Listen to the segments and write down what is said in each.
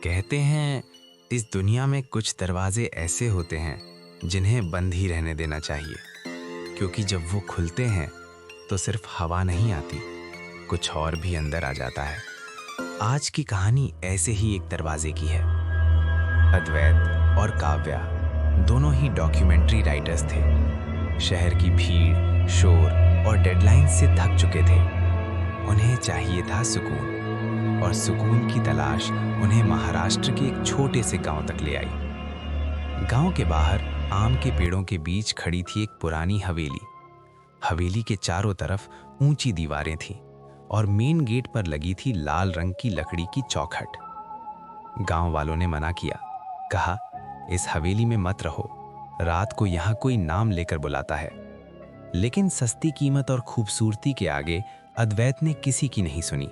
कहते हैं इस दुनिया में कुछ दरवाजे ऐसे होते हैं जिन्हें बंद ही रहने देना चाहिए, क्योंकि जब वो खुलते हैं तो सिर्फ हवा नहीं आती, कुछ और भी अंदर आ जाता है। आज की कहानी ऐसे ही एक दरवाजे की है। अद्वैत और काव्या दोनों ही डॉक्यूमेंट्री राइटर्स थे। शहर की भीड़, शोर और डेडलाइन से थक चुके थे। उन्हें चाहिए था सुकून, और सुकून की तलाश उन्हें महाराष्ट्र के एक छोटे से गांव तक ले आई। गांव के बाहर आम के पेड़ों के बीच खड़ी थी एक पुरानी हवेली। हवेली के चारों तरफ ऊंची दीवारें थीं और मेन गेट पर लगी थी लाल रंग की लकड़ी की चौखट। गांव वालों ने मना किया, कहा इस हवेली में मत रहो, रात को यहाँ कोई नाम लेकर बुलाता है। लेकिन सस्ती कीमत और खूबसूरती के आगे अद्वैत ने किसी की नहीं सुनी।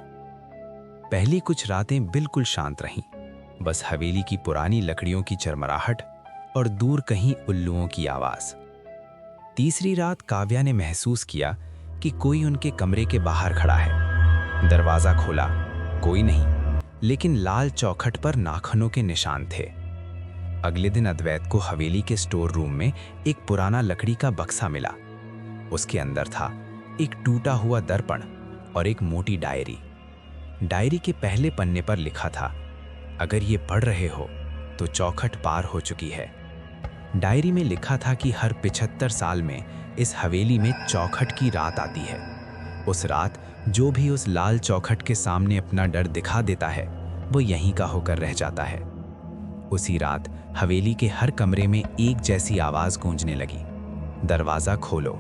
पहली कुछ रातें बिल्कुल शांत रहीं, बस हवेली की पुरानी लकड़ियों की चरमराहट और दूर कहीं उल्लुओं की आवाज। तीसरी रात काव्या ने महसूस किया कि कोई उनके कमरे के बाहर खड़ा है। दरवाजा खोला, कोई नहीं, लेकिन लाल चौखट पर नाखूनों के निशान थे। अगले दिन अद्वैत को हवेली के स्टोर रूम में एक पुराना लकड़ी का बक्सा मिला। उसके अंदर था एक टूटा हुआ दर्पण और एक मोटी डायरी। डायरी के पहले पन्ने पर लिखा था, अगर ये पढ़ रहे हो तो चौखट पार हो चुकी है। डायरी में लिखा था कि हर 75 साल में इस हवेली में चौखट की रात आती है। उस रात जो भी उस लाल चौखट के सामने अपना डर दिखा देता है, वो यहीं का होकर रह जाता है। उसी रात हवेली के हर कमरे में एक जैसी आवाज गूंजने लगी, दरवाजा खोलो।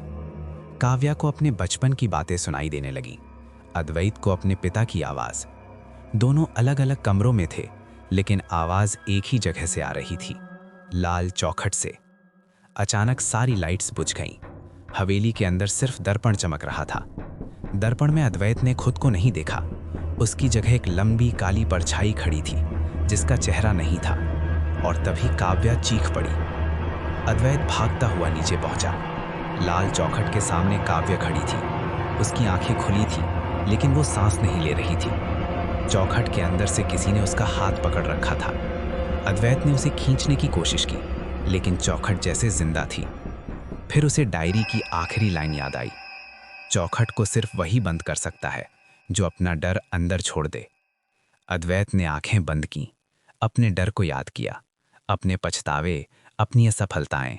काव्या को अपने बचपन की बातें सुनाई देने लगी, अद्वैत को अपने पिता की आवाज। दोनों अलग अलग कमरों में थे, लेकिन आवाज एक ही जगह से आ रही थी, लाल चौखट से। अचानक सारी लाइट्स बुझ गईं। हवेली के अंदर सिर्फ दर्पण चमक रहा था। दर्पण में अद्वैत ने खुद को नहीं देखा। उसकी जगह एक लंबी काली परछाई खड़ी थी, जिसका चेहरा नहीं था। और तभी काव्या चीख पड़ी। अद्वैत भागता हुआ नीचे पहुंचा। लाल चौखट के सामने काव्या खड़ी थी। उसकी आंखें खुली थी, लेकिन वो सांस नहीं ले रही थी। चौखट के अंदर से किसी ने उसका हाथ पकड़ रखा था। अद्वैत ने उसे खींचने की कोशिश की, लेकिन चौखट जैसे जिंदा थी। फिर उसे डायरी की आखिरी लाइन याद आई, चौखट को सिर्फ वही बंद कर सकता है जो अपना डर अंदर छोड़ दे। अद्वैत ने आंखें बंद की, अपने डर को याद किया, अपने पछतावे, अपनी असफलताएं।